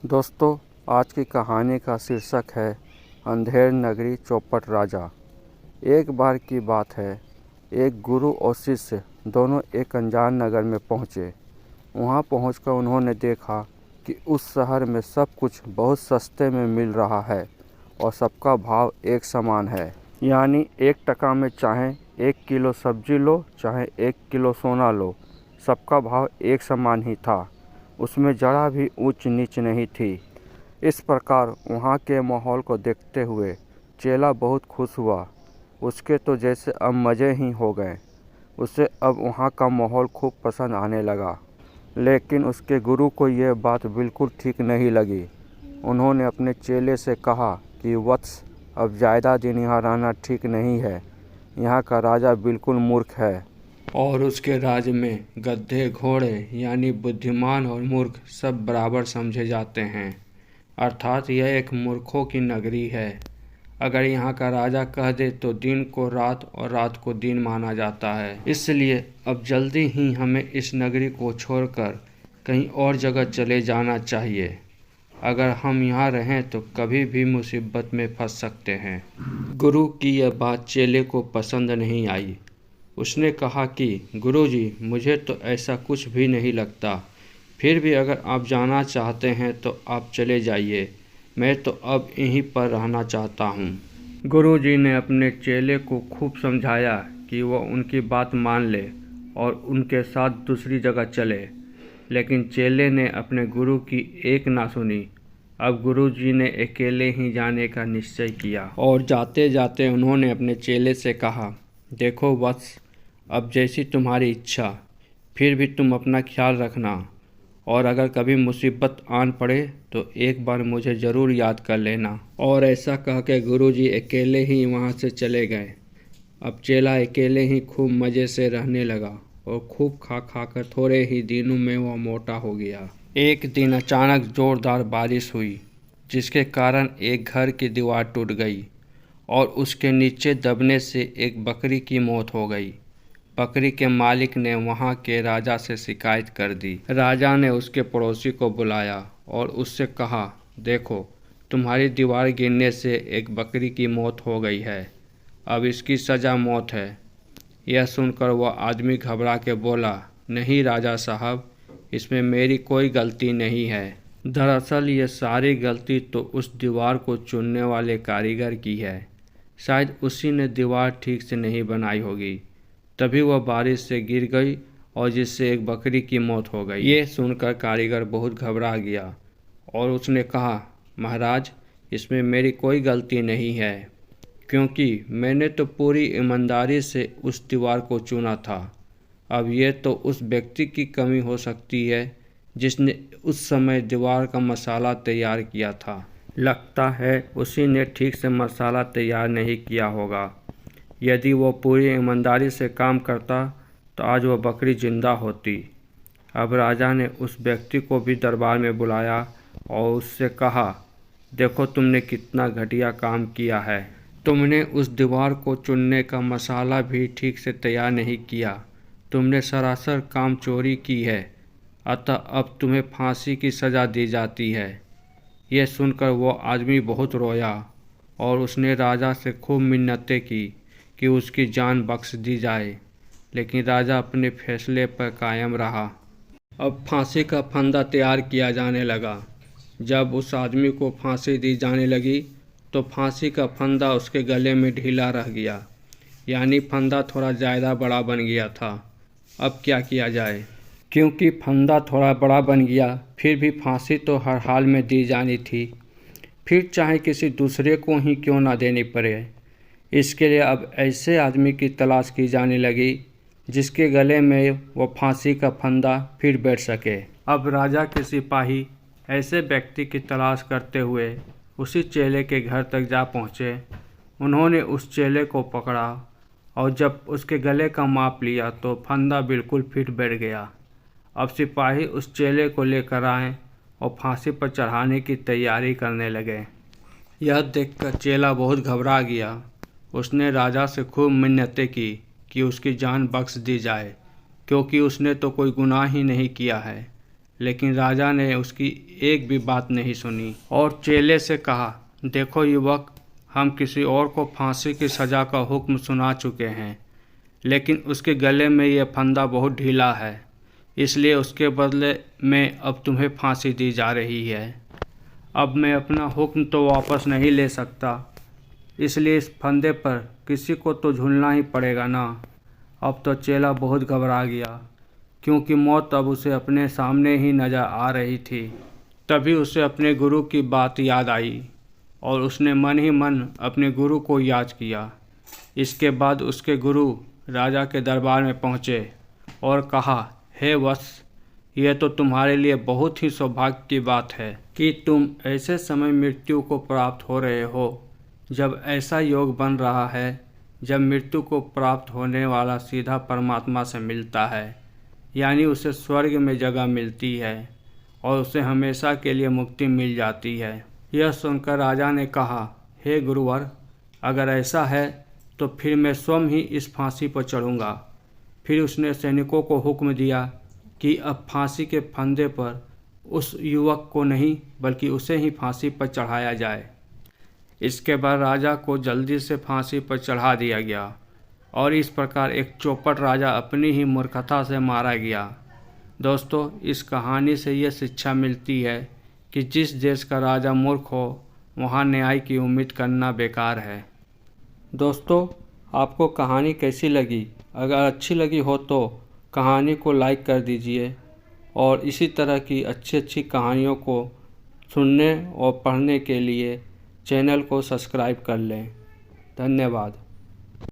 दोस्तों, आज की कहानी का शीर्षक है अंधेर नगरी चौपट राजा। एक बार की बात है, एक गुरु और शिष्य दोनों एक अनजान नगर में पहुँचे। वहाँ पहुँचकर उन्होंने देखा कि उस शहर में सब कुछ बहुत सस्ते में मिल रहा है और सबका भाव एक समान है। यानी 1 टका में चाहे 1 किलो सब्जी लो, चाहे 1 किलो सोना लो, सबका भाव एक समान ही था। उसमें जरा भी ऊंच नीच नहीं थी। इस प्रकार वहाँ के माहौल को देखते हुए चेला बहुत खुश हुआ। उसके तो जैसे अब मज़े ही हो गए। उसे अब वहाँ का माहौल खूब पसंद आने लगा। लेकिन उसके गुरु को यह बात बिल्कुल ठीक नहीं लगी। उन्होंने अपने चेले से कहा कि वत्स, अब ज़्यादा दिन यहाँ रहना ठीक नहीं है। यहाँ का राजा बिल्कुल मूर्ख है और उसके राज्य में गधे घोड़े यानी बुद्धिमान और मूर्ख सब बराबर समझे जाते हैं। अर्थात यह एक मूर्खों की नगरी है। अगर यहाँ का राजा कह दे तो दिन को रात और रात को दिन माना जाता है। इसलिए अब जल्दी ही हमें इस नगरी को छोड़कर कहीं और जगह चले जाना चाहिए। अगर हम यहाँ रहें तो कभी भी मुसीबत में फंस सकते हैं। गुरु की यह बात चेले को पसंद नहीं आई। उसने कहा कि गुरुजी, मुझे तो ऐसा कुछ भी नहीं लगता। फिर भी अगर आप जाना चाहते हैं तो आप चले जाइए। मैं तो अब यहीं पर रहना चाहता हूँ। गुरुजी ने अपने चेले को खूब समझाया कि वह उनकी बात मान ले और उनके साथ दूसरी जगह चले। लेकिन चेले ने अपने गुरु की एक ना सुनी। अब गुरुजी ने अकेले ही जाने का निश्चय किया और जाते जाते उन्होंने अपने चेले से कहा, देखो वत्स, अब जैसी तुम्हारी इच्छा, फिर भी तुम अपना ख्याल रखना और अगर कभी मुसीबत आन पड़े तो एक बार मुझे ज़रूर याद कर लेना। और ऐसा कह के गुरुजी अकेले ही वहाँ से चले गए। अब चेला अकेले ही खूब मज़े से रहने लगा और खूब खा खा कर थोड़े ही दिनों में वह मोटा हो गया। एक दिन अचानक ज़ोरदार बारिश हुई, जिसके कारण एक घर की दीवार टूट गई और उसके नीचे दबने से एक बकरी की मौत हो गई। बकरी के मालिक ने वहाँ के राजा से शिकायत कर दी। राजा ने उसके पड़ोसी को बुलाया और उससे कहा, देखो, तुम्हारी दीवार गिरने से एक बकरी की मौत हो गई है। अब इसकी सज़ा मौत है। यह सुनकर वह आदमी घबरा के बोला, नहीं राजा साहब, इसमें मेरी कोई गलती नहीं है। दरअसल ये सारी गलती तो उस दीवार को चुनने वाले कारीगर की है। शायद उसी ने दीवार ठीक से नहीं बनाई होगी, तभी वह बारिश से गिर गई और जिससे एक बकरी की मौत हो गई। ये सुनकर कारीगर बहुत घबरा गया और उसने कहा, महाराज, इसमें मेरी कोई गलती नहीं है, क्योंकि मैंने तो पूरी ईमानदारी से उस दीवार को चुना था। अब ये तो उस व्यक्ति की कमी हो सकती है जिसने उस समय दीवार का मसाला तैयार किया था। लगता है उसी ने ठीक से मसाला तैयार नहीं किया होगा। यदि वो पूरी ईमानदारी से काम करता तो आज वह बकरी जिंदा होती। अब राजा ने उस व्यक्ति को भी दरबार में बुलाया और उससे कहा, देखो, तुमने कितना घटिया काम किया है। तुमने उस दीवार को चुनने का मसाला भी ठीक से तैयार नहीं किया। तुमने सरासर काम चोरी की है। अतः अब तुम्हें फांसी की सज़ा दी जाती है। यह सुनकर वो आदमी बहुत रोया और उसने राजा से खूब मिन्नतें की कि उसकी जान बख्श दी जाए, लेकिन राजा अपने फैसले पर कायम रहा। अब फांसी का फंदा तैयार किया जाने लगा। जब उस आदमी को फांसी दी जाने लगी तो फांसी का फंदा उसके गले में ढीला रह गया, यानी फंदा थोड़ा ज़्यादा बड़ा बन गया था। अब क्या किया जाए? क्योंकि फंदा थोड़ा बड़ा बन गया, फिर भी फांसी तो हर हाल में दी जानी थी। फिर चाहे किसी दूसरे को ही क्यों ना देनी पड़े। इसके लिए अब ऐसे आदमी की तलाश की जाने लगी जिसके गले में वो फांसी का फंदा फिर बैठ सके। अब राजा के सिपाही ऐसे व्यक्ति की तलाश करते हुए उसी चेले के घर तक जा पहुँचे। उन्होंने उस चेले को पकड़ा और जब उसके गले का माप लिया तो फंदा बिल्कुल फिट बैठ गया। अब सिपाही उस चेले को लेकर आए और फांसी पर चढ़ाने की तैयारी करने लगे। यह देखकर चेला बहुत घबरा गया। उसने राजा से खूब मिन्नतें की कि उसकी जान बख्श दी जाए, क्योंकि उसने तो कोई गुनाह ही नहीं किया है। लेकिन राजा ने उसकी एक भी बात नहीं सुनी और चेले से कहा, देखो युवक, हम किसी और को फांसी की सज़ा का हुक्म सुना चुके हैं, लेकिन उसके गले में यह फंदा बहुत ढीला है, इसलिए उसके बदले में अब तुम्हें फांसी दी जा रही है। अब मैं अपना हुक्म तो वापस नहीं ले सकता, इसलिए इस फंदे पर किसी को तो झूलना ही पड़ेगा ना। अब तो चेला बहुत घबरा गया, क्योंकि मौत अब उसे अपने सामने ही नज़र आ रही थी। तभी उसे अपने गुरु की बात याद आई और उसने मन ही मन अपने गुरु को याद किया। इसके बाद उसके गुरु राजा के दरबार में पहुँचे और कहा, हे वत्स, यह तो तुम्हारे लिए बहुत ही सौभाग्य की बात है कि तुम ऐसे समय मृत्यु को प्राप्त हो रहे हो जब ऐसा योग बन रहा है जब मृत्यु को प्राप्त होने वाला सीधा परमात्मा से मिलता है, यानी उसे स्वर्ग में जगह मिलती है और उसे हमेशा के लिए मुक्ति मिल जाती है। यह सुनकर राजा ने कहा, हे गुरुवर, अगर ऐसा है तो फिर मैं स्वयं ही इस फांसी पर चढ़ूँगा। फिर उसने सैनिकों को हुक्म दिया कि अब फांसी के फंदे पर उस युवक को नहीं बल्कि उसे ही फांसी पर चढ़ाया जाए। इसके बाद राजा को जल्दी से फांसी पर चढ़ा दिया गया और इस प्रकार एक चौपट राजा अपनी ही मूर्खता से मारा गया। दोस्तों, इस कहानी से यह शिक्षा मिलती है कि जिस देश का राजा मूर्ख हो वहाँ न्याय की उम्मीद करना बेकार है। दोस्तों, आपको कहानी कैसी लगी? अगर अच्छी लगी हो तो कहानी को लाइक कर दीजिए और इसी तरह की अच्छी कहानियों को सुनने और पढ़ने के लिए चैनल को सब्सक्राइब कर लें। धन्यवाद।